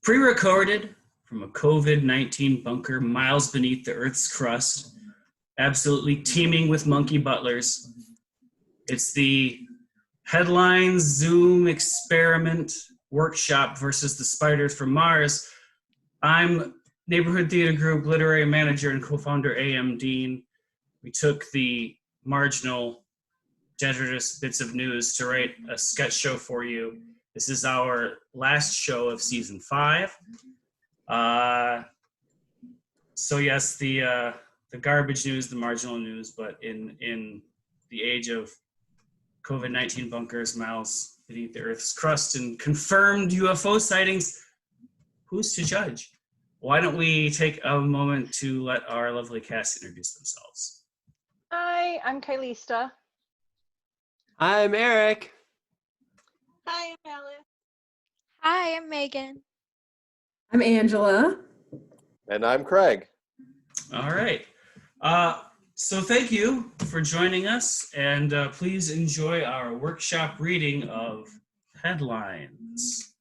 Pre-recorded from a COVID-19 bunker miles beneath the Earth's crust, absolutely teeming with monkey butlers. It's the Headlines Zoom Experiment Workshop versus the Spiders from Mars. I'm Neighborhood Theater Group literary manager and co-founder A.M. Dean. We took the marginal, detritus bits of news to write a sketch show for you. This is our last show of season 5. So yes, the garbage news, the marginal news, but in the age of COVID-19 bunkers, miles beneath the Earth's crust, and confirmed UFO sightings, who's to judge? Why don't we take a moment to let our lovely cast introduce themselves? Hi, I'm Kylista. I'm Eric. Hi, I'm Alice. Hi, I'm Maegan. I'm Angela. And I'm Craig. All right. So thank you for joining us, and please enjoy our workshop reading of Headlines.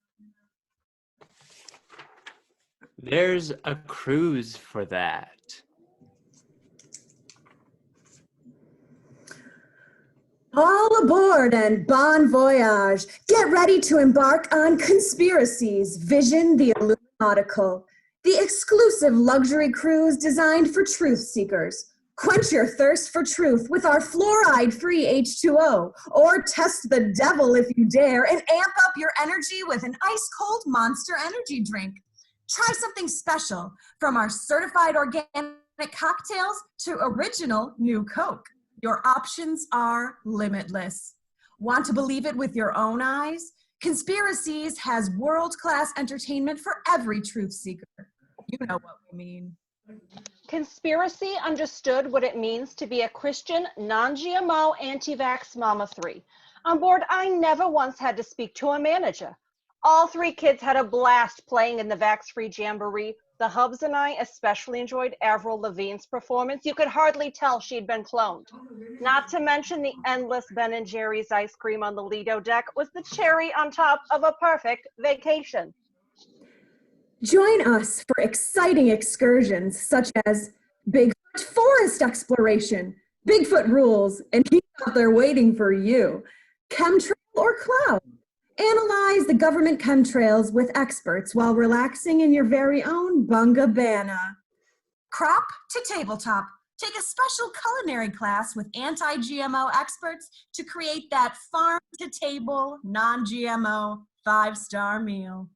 There's a cruise for that. All aboard and bon voyage. Get ready to embark on Conspiracies, Vision the Illuminautical, the exclusive luxury cruise designed for truth seekers. Quench your thirst for truth with our fluoride-free H2O, or test the devil if you dare and amp up your energy with an ice-cold Monster Energy drink. Try something special, from our certified organic cocktails to original new Coke. Your options are limitless. Want to believe it with your own eyes? Conspiracies has world-class entertainment for every truth seeker. You know what we mean. Conspiracy understood what it means to be a Christian, non-GMO, anti-vax mama 3. On board, I never once had to speak to a manager. All 3 kids had a blast playing in the vax-free jamboree. The Hubs and I especially enjoyed Avril Lavigne's performance. You could hardly tell she'd been cloned. Not to mention the endless Ben & Jerry's ice cream on the Lido deck was the cherry on top of a perfect vacation. Join us for exciting excursions such as Bigfoot forest exploration, Bigfoot rules, and he's out there waiting for you. Chemtrail or cloud. Analyze the government chemtrails with experts while relaxing in your very own Bungabana. Crop to tabletop. Take a special culinary class with anti-GMO experts to create that farm-to-table, non-GMO 5-star meal.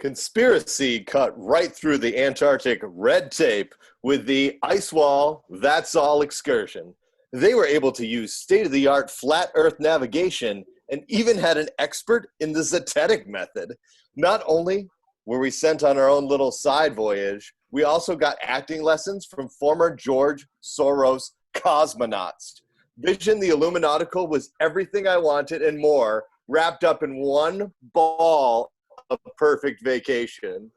Conspiracy cut right through the Antarctic red tape with the Ice Wall That's All excursion. They were able to use state-of-the-art flat Earth navigation and even had an expert in the Zetetic method. Not only were we sent on our own little side voyage, we also got acting lessons from former George Soros cosmonauts. Vision the Illuminautical was everything I wanted and more, wrapped up in one ball of perfect vacation.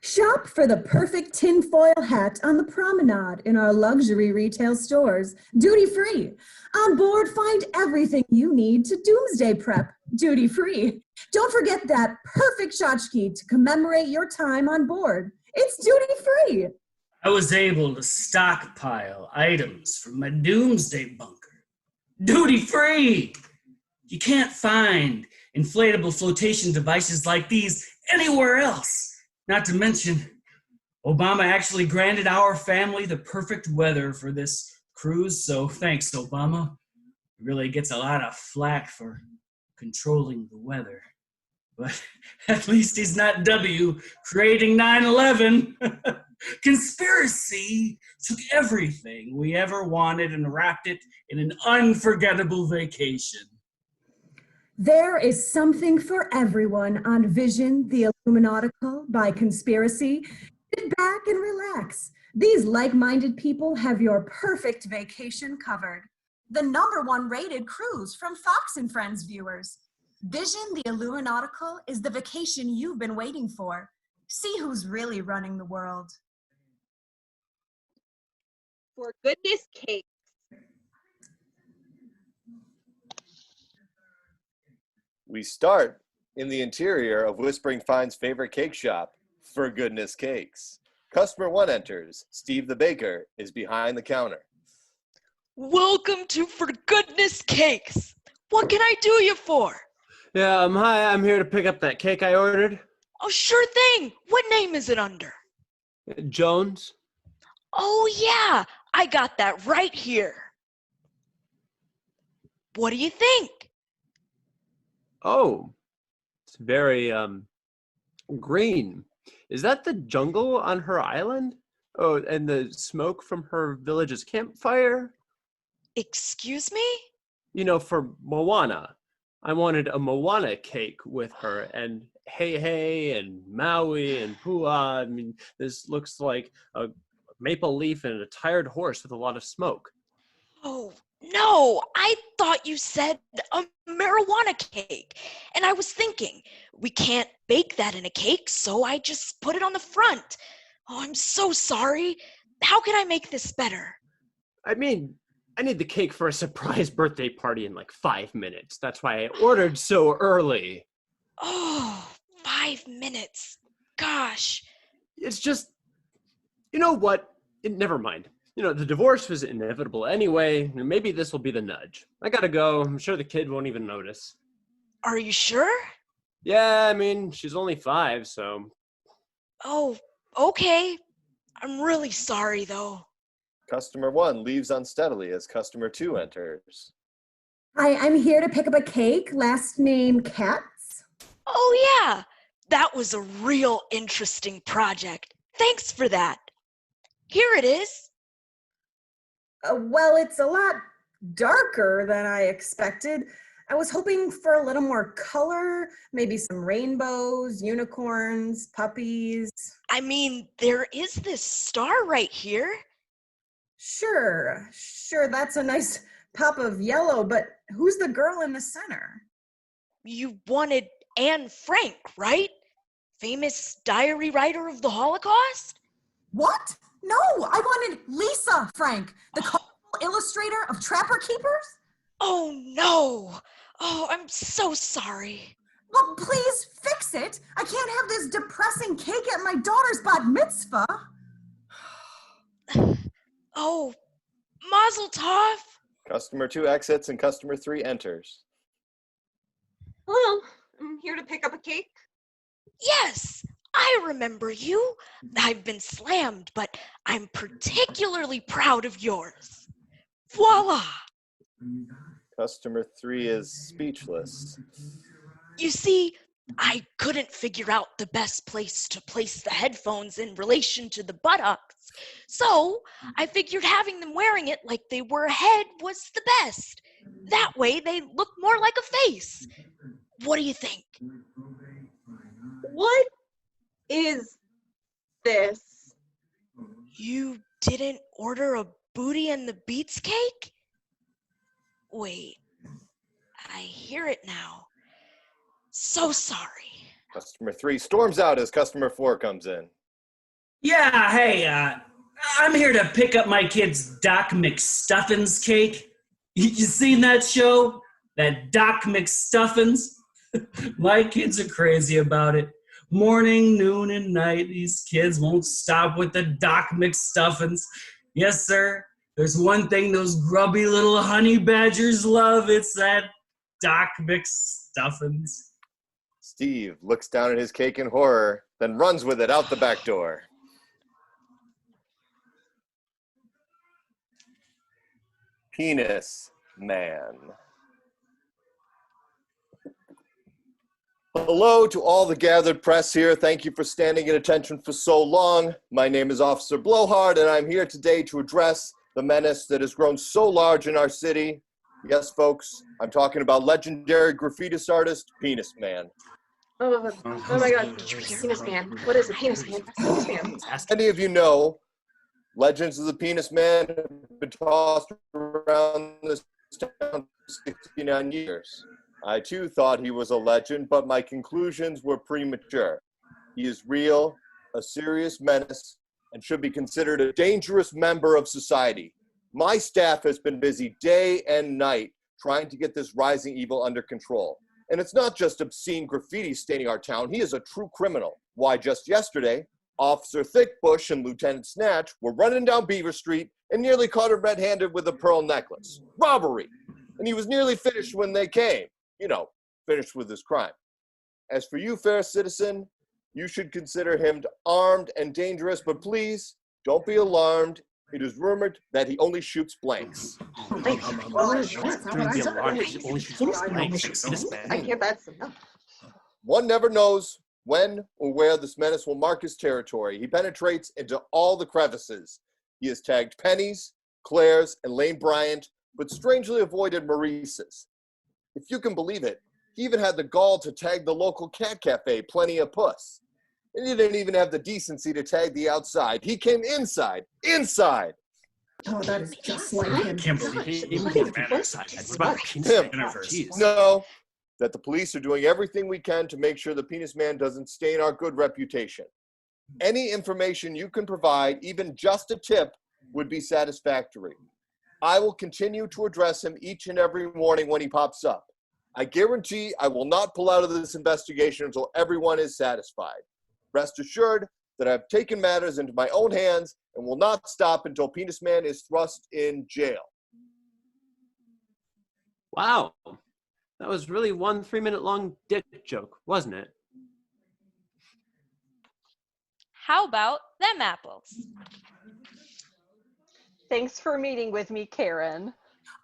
Shop for the perfect tinfoil hat on the promenade in our luxury retail stores, duty-free. On board, find everything you need to doomsday prep, duty-free. Don't forget that perfect tchotchke to commemorate your time on board. It's duty-free. I was able to stockpile items from my doomsday bunker, duty-free. You can't find inflatable flotation devices like these anywhere else. Not to mention, Obama actually granted our family the perfect weather for this cruise, so thanks, Obama. He really gets a lot of flack for controlling the weather. But at least he's not W creating 9/11. Conspiracy took everything we ever wanted and wrapped it in an unforgettable vacation. There is something for everyone on Vision the Illuminautical by Conspiracy. Sit back and relax. These like-minded people have your perfect vacation covered. The #1 rated cruise from Fox and Friends viewers. Vision the Illuminautical is the vacation you've been waiting for. See who's really running the world. For goodness sake. We start in the interior of Whispering Fine's favorite cake shop, For Goodness Cakes. Customer 1 enters. Steve the baker is behind the counter. Welcome to For Goodness Cakes. What can I do you for? Yeah, hi, I'm here to pick up that cake I ordered. Oh, sure thing. What name is it under? Jones? Oh, yeah. I got that right here. What do you think? Oh, it's very, green. Is that the jungle on her island? Oh, and the smoke from her village's campfire? Excuse me? You know, for Moana. I wanted a Moana cake with her, and Hey Hey and Maui and Pua. I mean, this looks like a maple leaf and a tired horse with a lot of smoke. Oh, no. I thought you said a marijuana cake. And I was thinking, we can't bake that in a cake, so I just put it on the front. Oh, I'm so sorry. How can I make this better? I mean, I need the cake for a surprise birthday party in like 5 minutes. That's why I ordered so early. Oh, 5 minutes. Gosh. It's just, you know what? Never mind. You know, the divorce was inevitable anyway. Maybe this will be the nudge. I gotta go. I'm sure the kid won't even notice. Are you sure? Yeah, I mean, she's only 5, so. Oh, okay. I'm really sorry, though. Customer 1 leaves unsteadily as customer 2 enters. Hi, I'm here to pick up a cake, last name Katz. Oh, yeah. That was a real interesting project. Thanks for that. Here it is. Well, it's a lot darker than I expected. I was hoping for a little more color, maybe some rainbows, unicorns, puppies. I mean, there is this star right here. Sure, that's a nice pop of yellow, but who's the girl in the center? You wanted Anne Frank, right? Famous diary writer of the Holocaust? What? No, I wanted Lisa Frank, the colorful illustrator of Trapper Keepers. Oh, no. Oh, I'm so sorry. Well, please fix it. I can't have this depressing cake at my daughter's bat mitzvah. Oh, Mazel Tov. Customer 2 exits and customer 3 enters. Hello, I'm here to pick up a cake. Yes, I remember you. I've been slammed, but I'm particularly proud of yours. Voila! Customer 3 is speechless. You see, I couldn't figure out the best place to place the headphones in relation to the buttocks. So I figured having them wearing it like they were a head was the best. That way they look more like a face. What do you think? What is this? You didn't order a Booty and the Beats cake? Wait, I hear it now. So sorry. Customer 3 storms out as customer 4 comes in. Yeah, hey, I'm here to pick up my kid's Doc McStuffins cake. You seen that show? That Doc McStuffins? My kids are crazy about it. Morning, noon, and night, these kids won't stop with the Doc McStuffins. Yes, sir. There's one thing those grubby little honey badgers love. It's that Doc McStuffins. Steve looks down at his cake in horror, then runs with it out the back door. Penis Man. Hello to all the gathered press here. Thank you for standing at attention for so long. My name is Officer Blowhard, and I'm here today to address the menace that has grown so large in our city. Yes, folks, I'm talking about legendary graffiti artist, Penis Man. Oh my God, Penis Man. What is it, Penis Man? Penis Man. Many of you know, legends of the Penis Man have been tossed around this town for 69 years. I too thought he was a legend, but my conclusions were premature. He is real, a serious menace, and should be considered a dangerous member of society. My staff has been busy day and night trying to get this rising evil under control. And it's not just obscene graffiti staining our town. He is a true criminal. Why, just yesterday, Officer Thickbush and Lieutenant Snatch were running down Beaver Street and nearly caught him red-handed with a pearl necklace. Robbery. And he was nearly finished when they came. Finished with his crime. As for you, fair citizen, you should consider him armed and dangerous, but please, don't be alarmed. It is rumored that he only shoots blanks. I can't, that's enough. One never knows when or where this menace will mark his territory. He penetrates into all the crevices. He has tagged Penny's, Claire's, and Lane Bryant, but strangely avoided Maurice's. If you can believe it, he even had the gall to tag the local cat cafe, Plenty of Puss. And he didn't even have the decency to tag the outside. He came inside. Inside! Oh, that's just like him. Can't believe Him. Know that the police are doing everything we can to make sure the Penis Man doesn't stain our good reputation. Any information you can provide, even just a tip, would be satisfactory. I will continue to address him each and every morning when he pops up. I guarantee I will not pull out of this investigation until everyone is satisfied. Rest assured that I've taken matters into my own hands and will not stop until Penis Man is thrust in jail. Wow. That was really one 3-minute long dick joke, wasn't it? How about them apples? Thanks for meeting with me, Karen.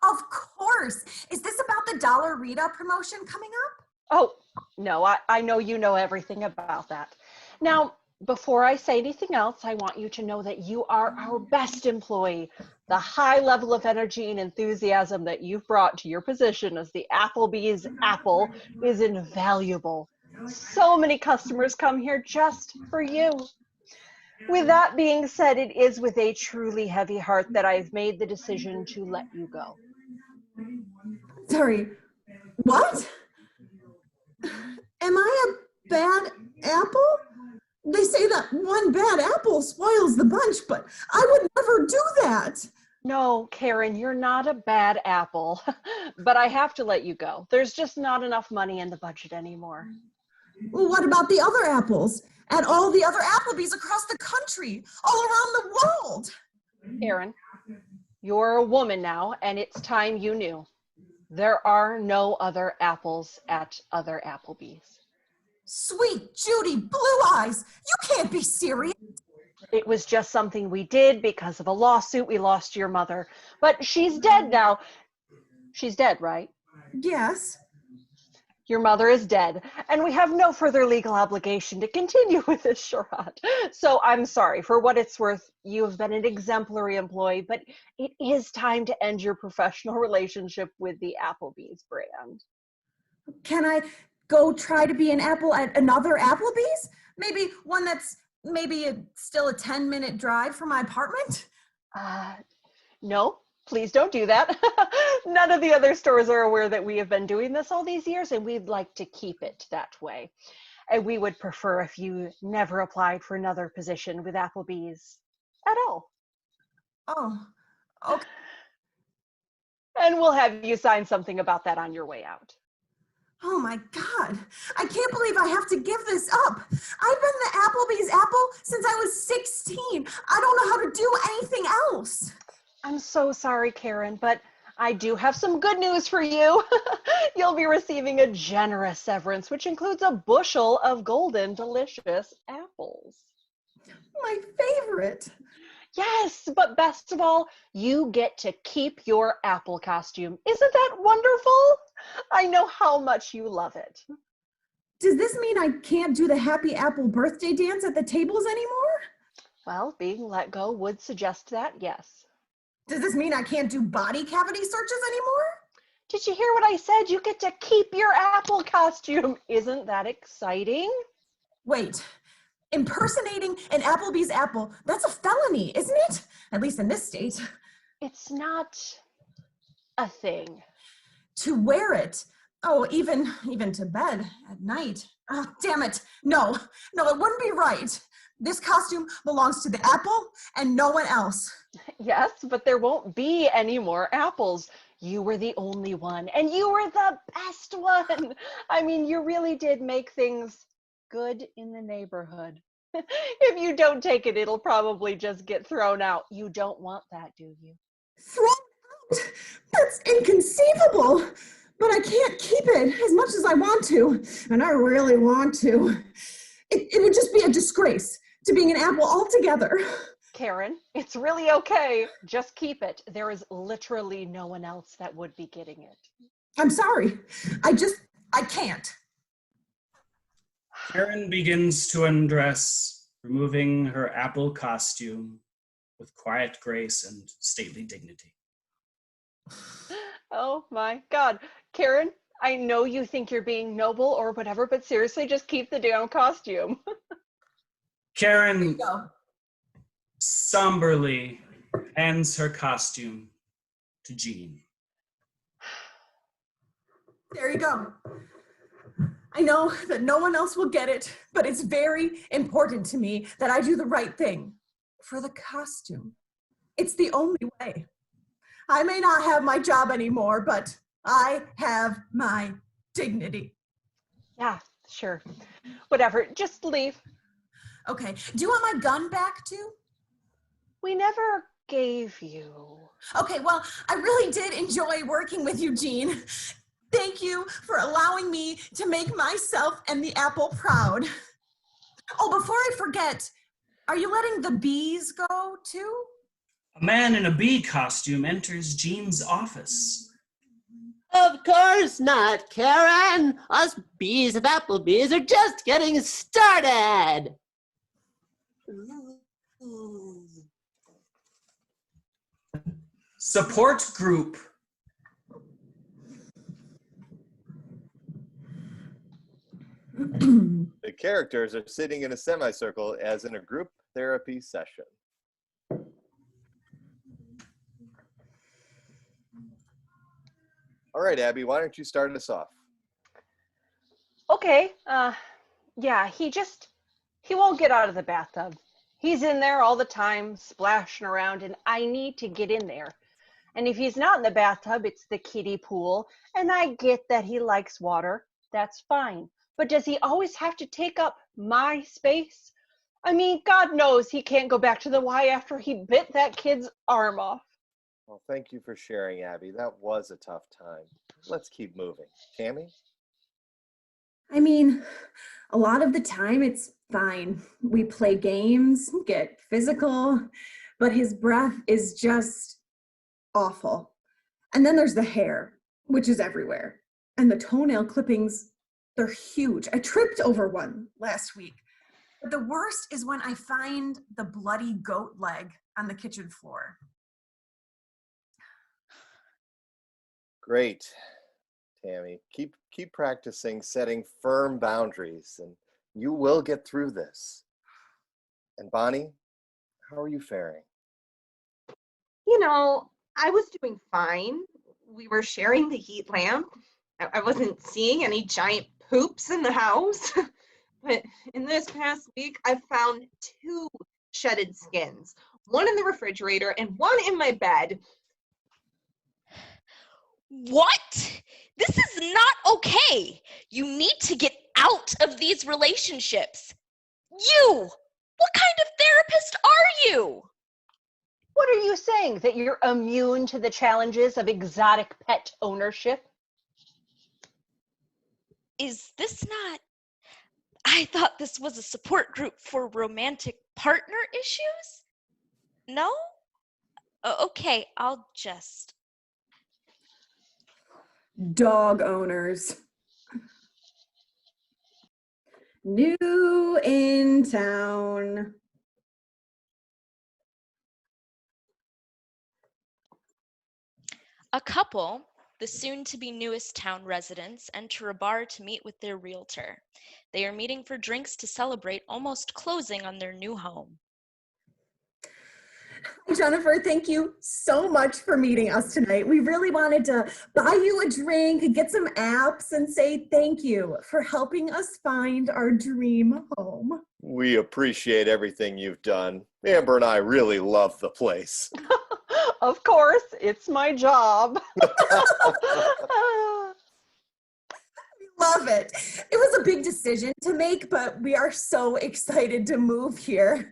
Of course. Is this about the Dollar Rita promotion coming up? Oh, no, I know you know everything about that. Now, before I say anything else, I want you to know that you are our best employee. The high level of energy and enthusiasm that you've brought to your position as the Applebee's Apple is invaluable. So many customers come here just for you. With that being said, it is with a truly heavy heart that I've made the decision to let you go. Sorry, what? Am I a bad apple? They say that one bad apple spoils the bunch, but I would never do that. No, Karen, you're not a bad apple, but I have to let you go. There's just not enough money in the budget anymore. Well, what about the other apples? At all the other Applebee's across the country, all around the world. Karen, you're a woman now, and it's time you knew. There are no other apples at other Applebee's. Sweet Judy Blue Eyes, you can't be serious. It was just something we did because of a lawsuit. We lost your mother, but she's dead now. She's dead, right? Yes. Your mother is dead, and we have no further legal obligation to continue with this charade. So I'm sorry. For what it's worth, you have been an exemplary employee, but it is time to end your professional relationship with the Applebee's brand. Can I go try to be an apple at another Applebee's? Maybe one that's still a 10-minute drive from my apartment? No, please don't do that. None of the other stores are aware that we have been doing this all these years, and we'd like to keep it that way. And we would prefer if you never applied for another position with Applebee's at all. Oh, okay. And we'll have you sign something about that on your way out. Oh my God, I can't believe I have to give this up. I've been the Applebee's Apple since I was 16. I don't know how to do anything else. I'm so sorry, Karen, but I do have some good news for you. You'll be receiving a generous severance, which includes a bushel of golden, delicious apples. My favorite. Yes, but best of all, you get to keep your apple costume. Isn't that wonderful? I know how much you love it. Does this mean I can't do the Happy Apple birthday dance at the tables anymore? Well, being let go would suggest that, yes. Does this mean I can't do body cavity searches anymore? Did you hear what I said? You get to keep your apple costume. Isn't that exciting? Wait, impersonating an Applebee's apple, that's a felony, isn't it? At least in this state. It's not a thing. To wear it, oh, even to bed at night. Oh, damn it. No, it wouldn't be right. This costume belongs to the apple and no one else. Yes, but there won't be any more apples. You were the only one, and you were the best one. I mean, you really did make things good in the neighborhood. If you don't take it, it'll probably just get thrown out. You don't want that, do you? Thrown out? That's inconceivable. But I can't keep it as much as I want to, and I really want to. It would just be a disgrace to being an apple altogether. Karen, it's really okay. Just keep it. There is literally no one else that would be getting it. I'm sorry. I can't. Karen begins to undress, removing her apple costume with quiet grace and stately dignity. Oh my God. Karen, I know you think you're being noble or whatever, but seriously, just keep the damn costume. Karen somberly hands her costume to Jean. There you go. I know that no one else will get it, but it's very important to me that I do the right thing for the costume. It's the only way. I may not have my job anymore, but I have my dignity. Yeah, sure. Whatever, just leave. Okay, do you want my gun back too? We never gave you. Okay, well, I really did enjoy working with you, Jean. Thank you for allowing me to make myself and the apple proud. Oh, before I forget, are you letting the bees go too? A man in a bee costume enters Jean's office. Of course not, Karen. Us bees at Applebee's are just getting started. Support group. The characters are sitting in a semicircle as in a group therapy session. All right, Abby, why don't you start us off? Okay, yeah, he won't get out of the bathtub. He's in there all the time, splashing around, and I need to get in there. And if he's not in the bathtub, it's the kiddie pool, and I get that he likes water. That's fine. But does he always have to take up my space? I mean, God knows he can't go back to the Y after he bit that kid's arm off. Well, thank you for sharing, Abby. That was a tough time. Let's keep moving. Tammy? I mean, a lot of the time it's fine. We play games, get physical, but his breath is just awful. And then there's the hair, which is everywhere. And the toenail clippings, they're huge. I tripped over one last week. But the worst is when I find the bloody goat leg on the kitchen floor. Great, Tammy. Keep practicing setting firm boundaries, and you will get through this. And Bonnie, how are you faring? You know, I was doing fine. We were sharing the heat lamp. I wasn't seeing any giant poops in the house. But in this past week, I found 2 shedded skins, one in the refrigerator and one in my bed. What? This is not okay. You need to get out of these relationships. You! What kind of therapist are you? What are you saying? That you're immune to the challenges of exotic pet ownership? Is this not... I thought this was a support group for romantic partner issues? No? Okay, I'll just... Dog owners. New in town. A couple, the soon-to-be newest town residents, enter a bar to meet with their realtor. They are meeting for drinks to celebrate almost closing on their new home. Jennifer, thank you so much for meeting us tonight. We really wanted to buy you a drink, get some apps, and say thank you for helping us find our dream home. We appreciate everything you've done. Amber and I really love the place. Of course, it's my job. Love it. It was a big decision to make, but we are so excited to move here.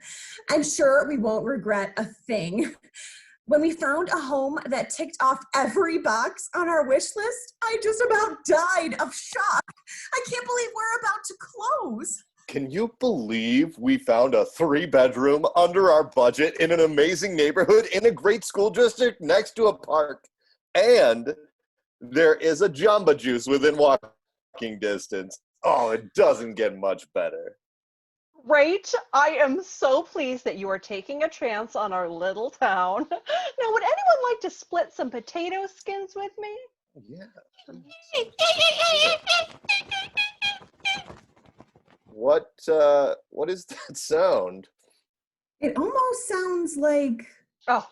I'm sure we won't regret a thing. When we found a home that ticked off every box on our wish list, I just about died of shock. I can't believe we're about to close. Can you believe we found a 3-bedroom under our budget in an amazing neighborhood in a great school district next to a park? And there is a Jamba Juice within walking distance. Oh, it doesn't get much better. Right? I am so pleased that you are taking a chance on our little town. Now, would anyone like to split some potato skins with me? Yeah. What is that sound? It almost sounds like... Oh,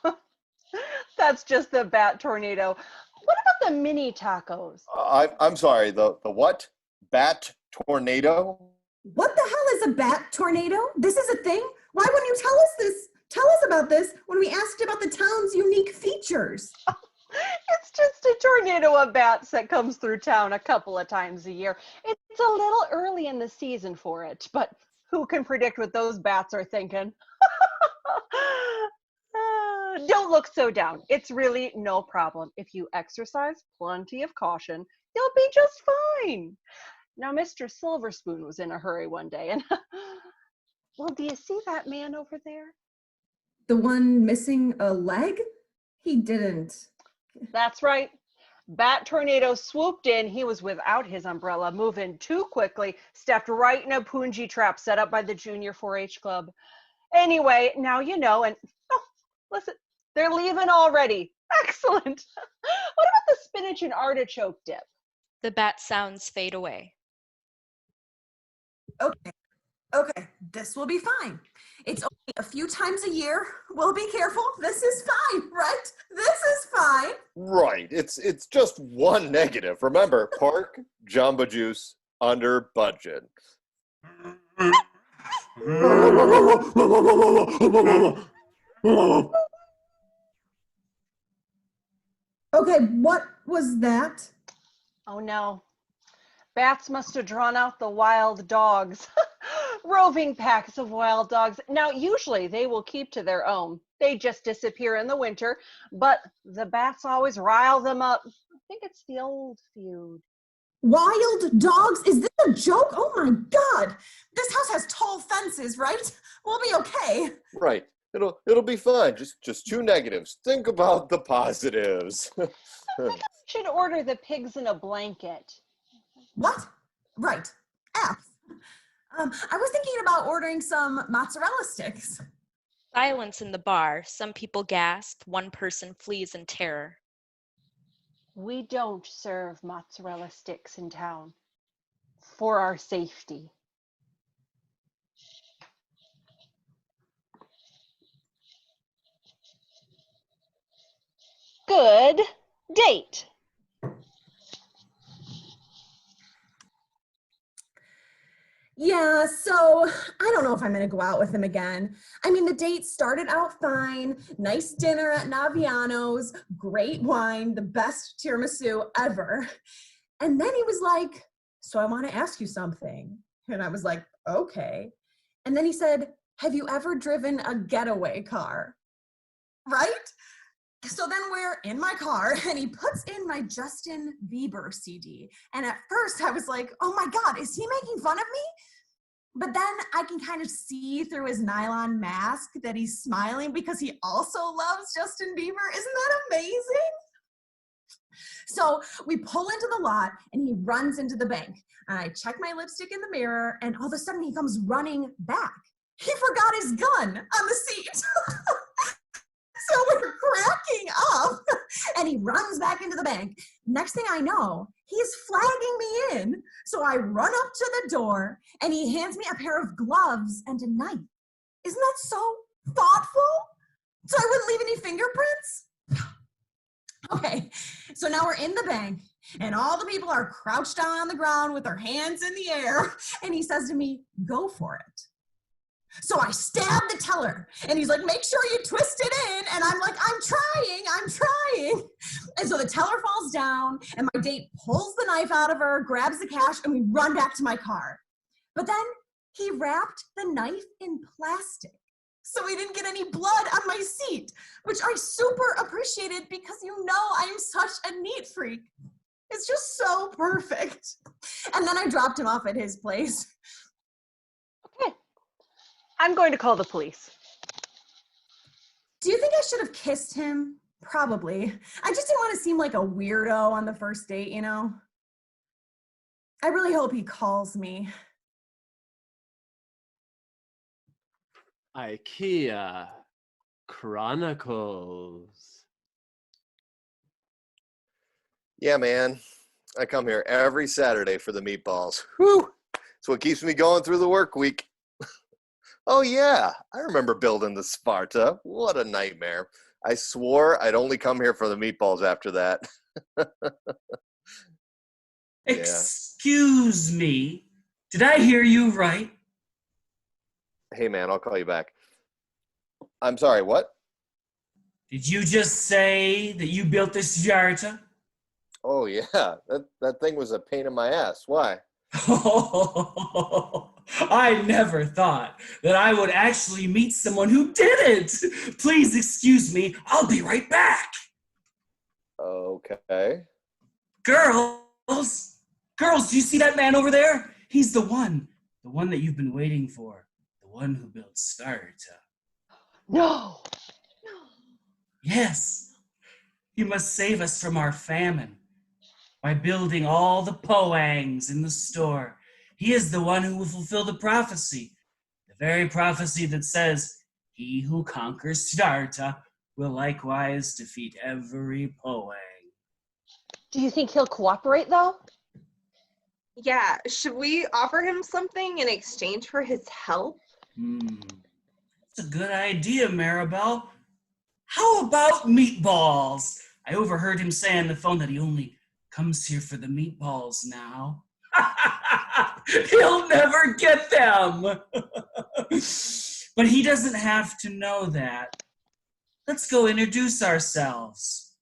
that's just the bat tornado. What about the mini tacos? I'm sorry, the what? Bat tornado? What the hell is a bat tornado? This is a thing? Why wouldn't you tell us about this when we asked about the town's unique features? It's just a tornado of bats that comes through town a couple of times a year. It's a little early in the season for it, but who can predict what those bats are thinking? Don't look so down. It's really no problem. If you exercise plenty of caution, you'll be just fine. Now, Mr. Silverspoon was in a hurry one day, and well, do you see that man over there? The one missing a leg? He didn't. That's right. Bat tornado swooped in. He was without his umbrella, moving too quickly, stepped right in a punji trap set up by the Junior 4-H Club. Anyway, now you know, and oh, listen, they're leaving already. Excellent. What about the spinach and artichoke dip? The bat sounds fade away. Okay, this will be fine. It's only a few times a year. We'll be careful. This is fine, right? This is fine. Right. It's just one negative. Remember, park, Jamba Juice, under budget. Okay, what was that? Oh no. Bats must have drawn out the wild dogs. Roving packs of wild dogs. Now, usually they will keep to their own. They just disappear in the winter, but the bats always rile them up. I think it's the old feud. Wild dogs? Is this a joke? Oh my God. This house has tall fences, right? We'll be okay. Right. It'll be fine. Just 2 negatives. Think about the positives. I think I should order the pigs in a blanket. What? Right. F. I was thinking about ordering some mozzarella sticks. Silence in the bar. Some people gasp. One person flees in terror. We don't serve mozzarella sticks in town for our safety. Good date. Yeah, so I don't know if I'm going to go out with him again. I mean, the date started out fine. Nice dinner at Naviano's, great wine, the best tiramisu ever. And then he was like, so I want to ask you something. And I was like, okay. And then he said, have you ever driven a getaway car? Right? So then we're in my car and he puts in my Justin Bieber CD. And at first I was like, oh my God, is he making fun of me? But then I can kind of see through his nylon mask that he's smiling because he also loves Justin Bieber. Isn't that amazing? So we pull into the lot and he runs into the bank. And I check my lipstick in the mirror and all of a sudden he comes running back. He forgot his gun on the seat. So we're cracking up and he runs back into the bank. Next thing I know, he's flagging me in. So I run up to the door and he hands me a pair of gloves and a knife. Isn't that so thoughtful? So I wouldn't leave any fingerprints? Okay, so now we're in the bank and all the people are crouched down on the ground with their hands in the air. And he says to me, go for it. So I stabbed the teller, and he's like, make sure you twist it in. And I'm like, I'm trying. And so the teller falls down, and my date pulls the knife out of her, grabs the cash, and we run back to my car. But then he wrapped the knife in plastic, so he didn't get any blood on my seat, which I super appreciated because I'm such a neat freak. It's just so perfect. And then I dropped him off at his place. Okay. I'm going to call the police. Do you think I should have kissed him? Probably. I just didn't want to seem like a weirdo on the first date, I really hope he calls me. IKEA Chronicles. Yeah, man. I come here every Saturday for the meatballs. Whew! It's what keeps me going through the work week. Oh, yeah. I remember building the Sparta. What a nightmare. I swore I'd only come here for the meatballs after that. Yeah. Excuse me. Did I hear you right? Hey, man, I'll call you back. I'm sorry, what? Did you just say that you built this Yarta? Oh, yeah. That thing was a pain in my ass. Why? I never thought that I would actually meet someone who did it. Please excuse me. I'll be right back. Okay. Girls, do you see that man over there? He's the one that you've been waiting for, the one who built Sparta. No. Yes, he must save us from our famine by building all the poangs in the store. He is the one who will fulfill the prophecy, the very prophecy that says, he who conquers Sparta will likewise defeat every poang. Do you think he'll cooperate, though? Yeah, should we offer him something in exchange for his help? That's a good idea, Maribel. How about meatballs? I overheard him say on the phone that he only comes here for the meatballs now. He'll never get them. But he doesn't have to know that. Let's go introduce ourselves.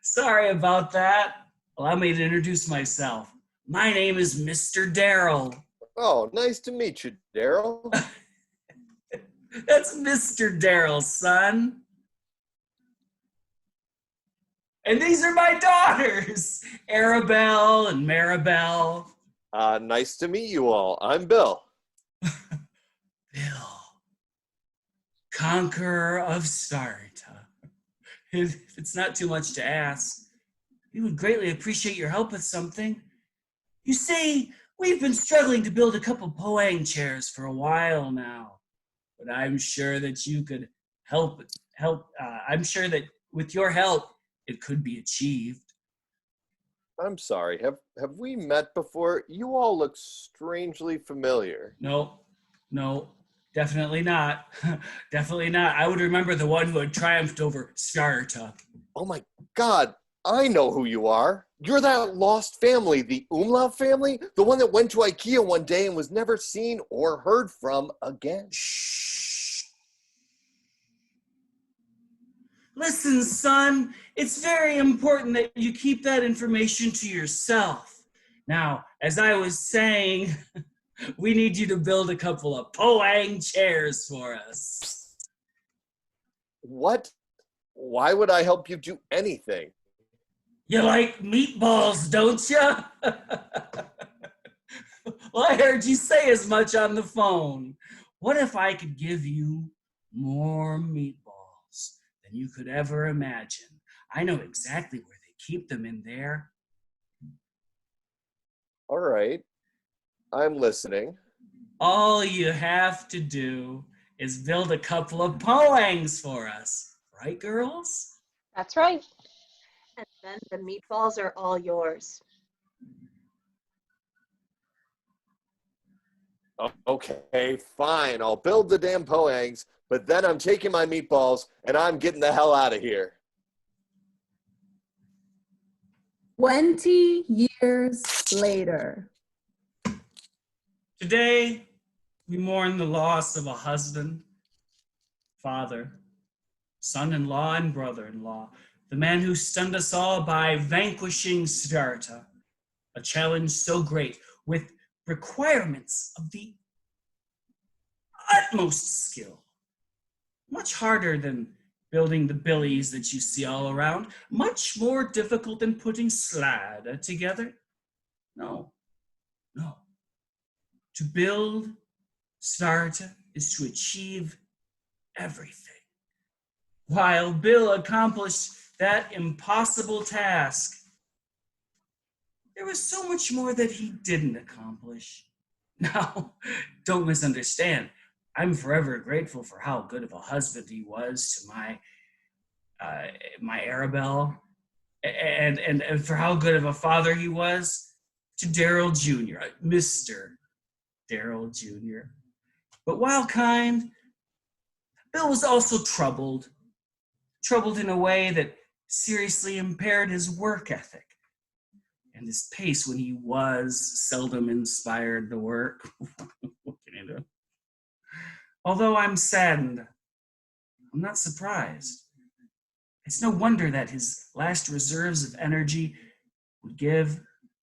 Sorry about that. Allow me to introduce myself. My name is Mr. Darrell. Oh, nice to meet you, Daryl. That's Mr. Darrell, son. And these are my daughters, Arabelle and Maribel. Nice to meet you all. I'm Bill. Bill, conqueror of Sparta. If it's not too much to ask, we would greatly appreciate your help with something. You see, we've been struggling to build a couple poang chairs for a while now, but I'm sure that you could help. I'm sure that with your help, it could be achieved. I'm sorry. Have we met before? You all look strangely familiar. No, definitely not. Definitely not. I would remember the one who had triumphed over Sparta. Oh my God, I know who you are. You're that lost family, the Umlaut family, the one that went to IKEA one day and was never seen or heard from again. Shh. Listen, son, it's very important that you keep that information to yourself. Now, as I was saying, we need you to build a couple of poang chairs for us. What? Why would I help you do anything? You like meatballs, don't you? Well, I heard you say as much on the phone. What if I could give you more meatballs than you could ever imagine? I know exactly where they keep them in there. All right, I'm listening. All you have to do is build a couple of poangs for us. Right, girls? That's right. And then the meatballs are all yours. Okay, fine. I'll build the damn poangs, but then I'm taking my meatballs and I'm getting the hell out of here. 20 years later. Today, We mourn the loss of a husband, father, son-in-law, and brother-in-law, the man who stunned us all by vanquishing Siddhartha, a challenge so great with requirements of the utmost skill, much harder than building the billies that you see all around, much more difficult than putting slada together. No. To build Siddhartha is to achieve everything. While Bill accomplished that impossible task, there was so much more that he didn't accomplish. Now, don't misunderstand. I'm forever grateful for how good of a husband he was to my Arabelle, and for how good of a father he was to Daryl Jr., Mr. Daryl Jr. But while kind, Bill was also troubled in a way that seriously impaired his work ethic and his pace when he was seldom inspired to work. What can you do? Although I'm saddened, I'm not surprised. It's no wonder that his last reserves of energy would give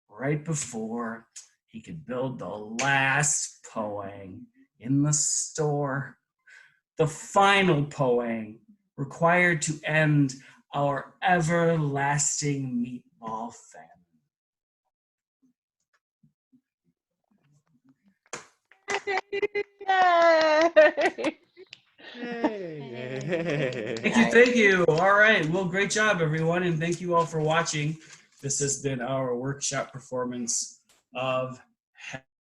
right before he could build the last poang in the store. The final poang required to end our everlasting meatball famine. Yay! Thank you. All right. Well, great job, everyone. And thank you all for watching. This has been our workshop performance of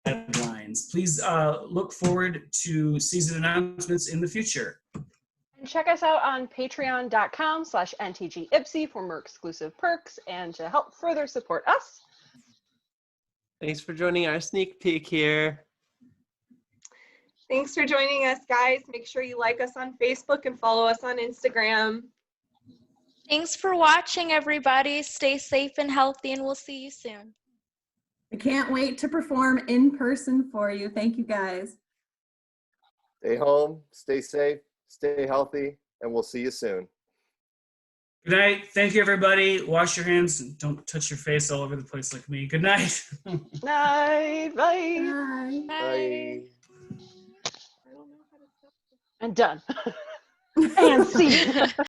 Headlines. Please look forward to season announcements in the future. And check us out on patreon.com/ntgipsy for more exclusive perks and to help further support us. Thanks for joining our sneak peek here. Thanks for joining us, guys. Make sure you like us on Facebook and follow us on Instagram. Thanks for watching, everybody. Stay safe and healthy, and we'll see you soon. I can't wait to perform in person for you. Thank you, guys. Stay home, stay safe, stay healthy, and we'll see you soon. Good night. Thank you, everybody. Wash your hands and don't touch your face all over the place like me. Good night. Night. Bye. Bye. Bye. And done. And see.